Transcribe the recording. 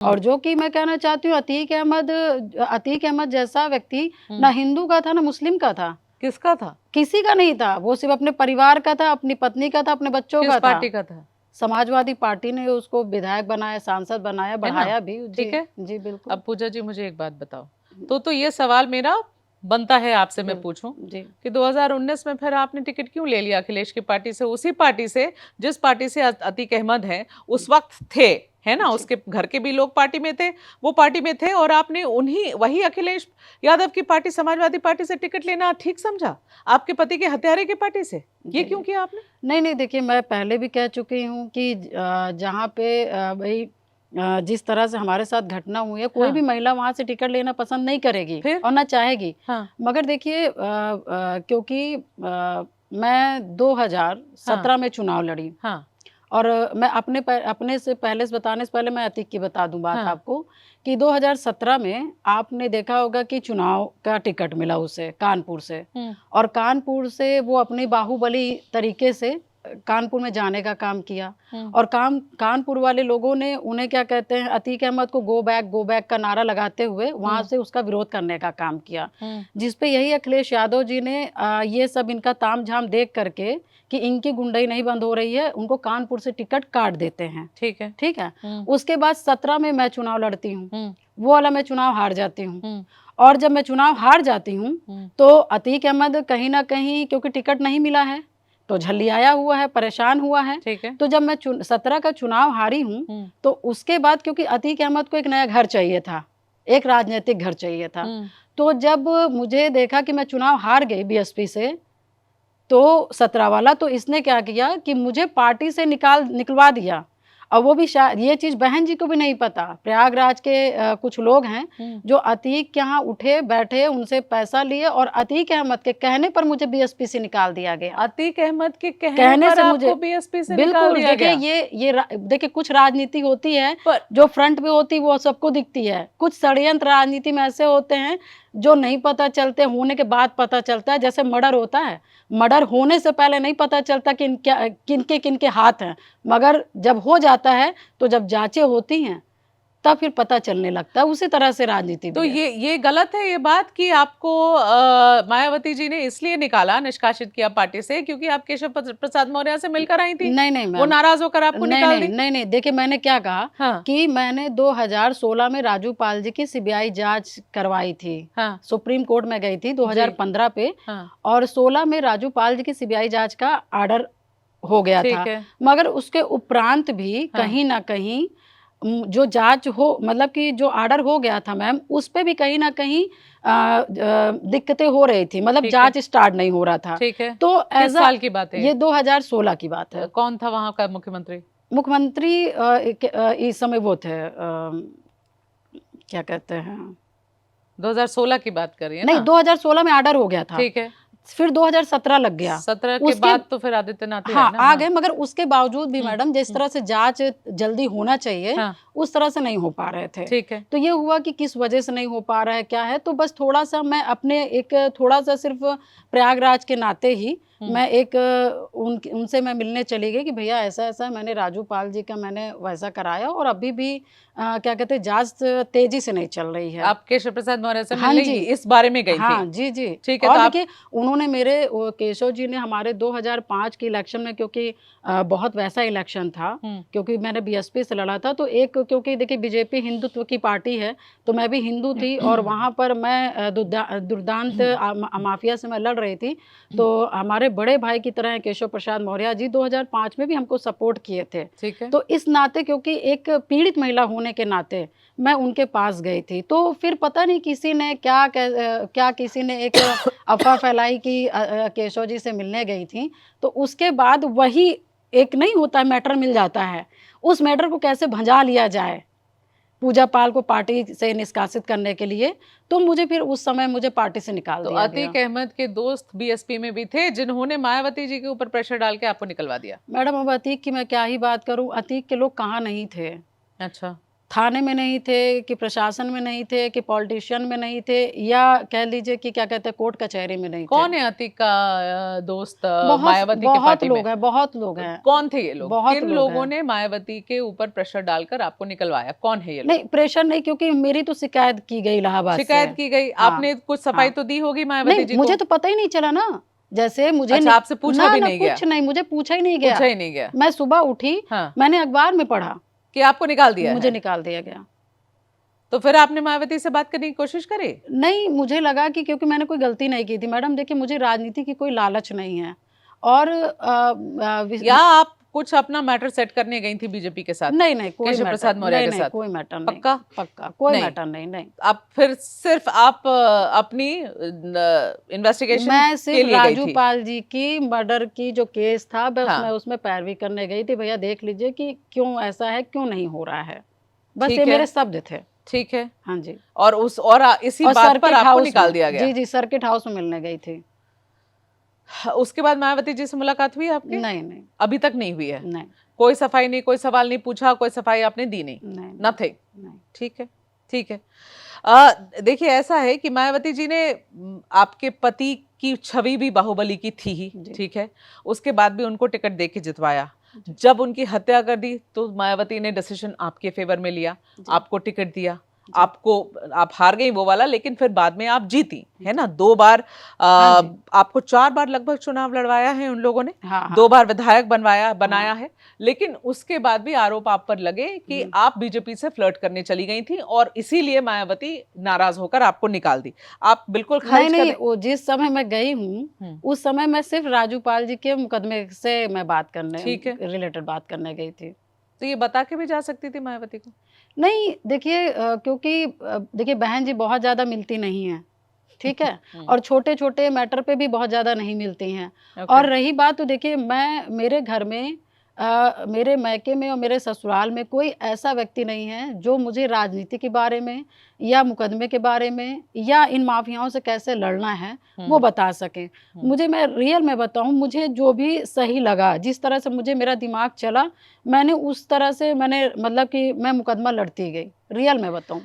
और जो कि मैं कहना चाहती हूँ, अतीक अहमद जैसा व्यक्ति ना हिंदू का था ना मुस्लिम का था। किसका था? किसी का नहीं था, वो सिर्फ अपने परिवार का था, अपनी पत्नी का था, अपने बच्चों किस का था। पार्टी का था? समाजवादी पार्टी ने उसको विधायक बनाया, सांसद बनाया, बढ़ाया भी। ठीक है, जी बिल्कुल। अब पूजा जी मुझे एक बात बताओ, तो ये सवाल मेरा बनता है आपसे मैं पूछूं जी कि 2019 में फिर आपने टिकट क्यों ले लिया अखिलेश की पार्टी से, उसी पार्टी से जिस पार्टी से अतीक अहमद हैं उस वक्त थे, है ना? उसके घर के भी लोग पार्टी में थे, वो पार्टी में थे, और आपने वही अखिलेश यादव की पार्टी, समाजवादी पार्टी से टिकट लेना ठीक समझा, आपके पति के हत्यारे की पार्टी से? ये क्यों किया आपने? नहीं, देखिए मैं पहले भी कह चुकी हूँ कि जहाँ पे भाई जिस तरह से हमारे साथ घटना हुई है, कोई भी महिला वहाँ से टिकट लेना पसंद नहीं करेगी और ना चाहेगी। मगर देखिए क्योंकि मैं 2017 में चुनाव लड़ी, और मैं अपने से बताने से पहले मैं अतीक की बता दूं बात आपको कि 2017 में आपने देखा होगा कि चुनाव का टिकट मिला उसे कानपुर से, और कानपुर से वो अपनी बाहुबली तरीके से कानपुर में जाने का काम किया, और कानपुर वाले लोगों ने उन्हें क्या कहते हैं, अतीक अहमद को गो बैक का नारा लगाते हुए वहां से उसका विरोध करने का काम किया, जिसपे यही अखिलेश यादव जी ने ये सब इनका तामझाम देख करके कि इनकी गुंडाई नहीं बंद हो रही है, उनको कानपुर से टिकट काट देते हैं। ठीक है। उसके बाद 17 में मैं चुनाव लड़ती हूँ, वो वाला मैं चुनाव हार जाती हूँ, और जब मैं चुनाव हार जाती हूँ तो अतीक अहमद कहीं ना कहीं, क्योंकि टिकट नहीं मिला है तो झल्लियाया हुआ है, परेशान हुआ है। तो जब मैं 17 का चुनाव हारी हूँ तो उसके बाद, क्योंकि अतीक अहमद को एक नया घर चाहिए था, एक राजनीतिक घर चाहिए था, तो जब मुझे देखा कि मैं चुनाव हार गई बीएसपी से, तो 17 वाला, तो इसने क्या किया कि मुझे पार्टी से निकलवा दिया। और वो भी शायद ये चीज बहन जी को भी नहीं पता, प्रयागराज के कुछ लोग हैं जो अतीक के यहाँ उठे बैठे, उनसे पैसा लिए, और अतीक अहमद के कहने पर मुझे बीएसपी से निकाल दिया गया। अतीक अहमद के कहने पर से आपको मुझे बीएसपी से निकाल दिया गया? ये देखिए कुछ राजनीति होती है जो फ्रंट पे होती है वो सबको दिखती है, कुछ षड्यंत्र राजनीति में ऐसे होते हैं जो नहीं पता चलते, होने के बाद पता चलता है। जैसे मर्डर होता है, मर्डर होने से पहले नहीं पता चलता कि किनके हाथ हैं, मगर जब हो जाता है तो जब जांचें होती हैं तब फिर पता चलने लगता है। उसी तरह से राजनीति तो ये गलत है ये बात कि आपको मायावती जी ने इसलिए निष्कासित किया पार्टी से क्योंकि आप केशव प्रसाद मौर्य से मिलकर आई थी? नहीं वो नाराज होकर आपको निकाल दी? नहीं, देखिए मैंने क्या कहा कि मैंने 2016 में राजू पाल जी की सीबीआई जांच करवाई थी। सुप्रीम कोर्ट में गई थी 2015 पे, और 16 में राजू पाल जी की सीबीआई जांच का ऑर्डर हो गया था, मगर उसके उपरांत भी कहीं ना कहीं जो जांच हो, मतलब कि जो ऑर्डर हो गया था मैम, उस पे भी कहीं ना कहीं दिक्कतें हो रही थी, मतलब जांच स्टार्ट नहीं हो रहा था। तो किस साल की बात है ये? 2016 की बात है। कौन था वहां का मुख्यमंत्री? इस समय वो थे क्या कहते हैं, 2016 की बात कर रही है? नहीं, 2016 में ऑर्डर हो गया था। ठीक है, फिर 2017 लग गया। 17 के बाद तो फिर आदित्यनाथ आ गए, मगर उसके बावजूद भी मैडम जिस तरह से जांच जल्दी होना चाहिए उस तरह से नहीं हो पा रहे थे। ठीक है। तो ये हुआ कि किस वजह से नहीं हो पा रहा है, क्या है, तो बस थोड़ा सा मैं अपने थोड़ा सा सिर्फ प्रयागराज के नाते ही मैं उनसे मैं मिलने चली गई कि भैया ऐसा ऐसा मैंने राजू पाल जी का मैंने वैसा कराया, और अभी भी क्या कहते हैं जांच तेजी से नहीं चल रही है। आप केशव प्रसाद मौर्य से मिलने इस बारे में गई थी? जी। ठीक है। और देखिए उन्होंने केशव जी ने हमारे 2005 के इलेक्शन में, क्योंकि बहुत वैसा इलेक्शन था, क्योंकि मैंने बीएसपी से लड़ा था, तो क्योंकि देखिए बीजेपी हिंदुत्व की पार्टी है, तो मैं भी हिंदू थी, और वहां पर मैं दुर्दांत माफिया से मैं लड़ रही थी। तो हमारे बड़े भाई की तरह केशव प्रसाद मौर्य जी 2005 में भी हमको सपोर्ट किए थे। ठीक है। तो इस नाते, क्योंकि एक पीड़ित महिला होने के नाते मैं उनके पास गई थी, तो फिर पता नहीं किसी ने किसी ने एक अफवाह फैलाई कि केशव जी से मिलने गई थी, तो उसके बाद वही एक नहीं होता मैटर मिल जाता है, उस मैटर को कैसे भंजा लिया जाए पूजा पाल को पार्टी से निष्कासित करने के लिए, तो मुझे फिर उस समय मुझे पार्टी से निकाल दिया गया। अतीक अहमद के दोस्त बीएसपी में भी थे जिन्होंने मायावती जी के ऊपर प्रेशर डाल के आपको निकलवा दिया? मैडम अब अतीक की मैं क्या ही बात करूं, अतीक के लोग कहाँ नहीं थे। अच्छा। थाने में नहीं थे, कि प्रशासन में नहीं थे, कि पॉलिटिशियन में नहीं थे, या कह लीजिए कि क्या कहते हैं कोर्ट कचहरी में नहीं थे। कौन है अतीक का दोस्त बहुत मायावती के बहुत पार्टी में? लोग हैं, बहुत लोग हैं। कौन थे ये लोग? बहुत किन लोग लोगों हैं। ने मायावती के ऊपर प्रेशर डालकर आपको निकलवाया? कौन है ये लोग? नहीं, प्रेशर नहीं, क्योंकि मेरी तो शिकायत की गई इलाहाबाद से। शिकायत की गई, हाँ, आपने कुछ सफाई हाँ। तो दी होगी मायावती नहीं, जी मुझे को? तो पता ही नहीं चला ना। जैसे मुझे अच्छा, आपसे पूछा भी ना नहीं गया? कुछ नहीं, मुझे पूछा ही नहीं गया। पूछा ही नहीं गया। मैं सुबह उठी, हाँ, मैंने अखबार में पढ़ा कि आपको निकाल दिया मुझे है। निकाल दिया गया। तो फिर आपने मायावती से बात करने की कोशिश करी? नहीं, मुझे लगा कि क्योंकि मैंने कोई गलती नहीं की थी। मैडम देखिए, मुझे राजनीति की कोई लालच नहीं है, और या आप कुछ अपना मैटर सेट करने गई थी बीजेपी के साथ? नहीं नहीं, कोई केशव मैटर प्रसाद मौर्य नहीं, के नहीं, साथ? कोई मैटर नहीं। पक्का? पक्का कोई नहीं। मैटर नहीं, नहीं। आप फिर सिर्फ आप अपनी इन्वेस्टिगेशन मैं के सिर्फ लिए गई राजू थी? पाल जी की मर्डर की जो केस था, बस हाँ। मैं उसमें पैरवी करने गई थी। भैया देख लीजिए कि क्यों ऐसा है, क्यों नहीं हो रहा है। बस ठीक ये है। मेरे शब्द थे। ठीक है। हाँ जी। और इसी और बात पर सर्किट आपको हाउस निकाल में, दिया गया? जी जी, सर्किट हाउस में मिलने गई थी। उसके बाद मायावती जी से मुलाकात हुई आपकी? नहीं नहीं अभी तक नहीं हुई है? नहीं कोई सफाई नहीं, कोई सवाल नहीं पूछा, कोई सफाई आपने दी नहीं? नहीं नथिंग? नहीं। ठीक है, ठीक है। देखिए, ऐसा है कि मायावती जी ने आपके पति की छवि भी बाहुबली की थी ही, जी। ठीक है। उसके बाद भी उनको टिकट दे के जितवाया। जब उनकी हत्या कर दी तो मायावती ने डिसीजन आपके फेवर में लिया, आपको टिकट दिया। आप हार गई वो वाला, लेकिन फिर बाद में आप जीती, है ना? 2 बार हाँ जी। आपको 4 बार लगभग चुनाव लड़वाया है उन लोगों ने। हाँ, हाँ। 2 बार विधायक बनाया है, लेकिन उसके बाद भी आरोप आप पर लगे कि आप बीजेपी से फ्लर्ट करने चली गई थी, और इसीलिए मायावती नाराज होकर आपको निकाल दी। आप बिल्कुल खारिज नहीं, कर नहीं, वो जिस समय मैं गई हूँ, उस समय मैं सिर्फ राजू पाल जी के मुकदमे से मैं बात करने, ठीक है। रिलेटेड बात करने गई थी। तो ये बता के भी जा सकती थी मायावती को? नहीं, देखिए, क्योंकि देखिए बहन जी बहुत ज़्यादा मिलती नहीं हैं, ठीक है? और छोटे-छोटे मैटर पे भी बहुत ज़्यादा नहीं मिलती हैं। और रही बात, तो देखिए मेरे घर में, मेरे मायके में और मेरे ससुराल में कोई ऐसा व्यक्ति नहीं है जो मुझे राजनीति के बारे में, या मुकदमे के बारे में, या इन माफियाओं से कैसे लड़ना है वो बता सके। मैं रियल में बताऊं, मुझे जो भी सही लगा, जिस तरह से मुझे मेरा दिमाग चला, मैंने उस तरह से मतलब कि मैं मुकदमा लड़ती गई, रियल में बताऊं।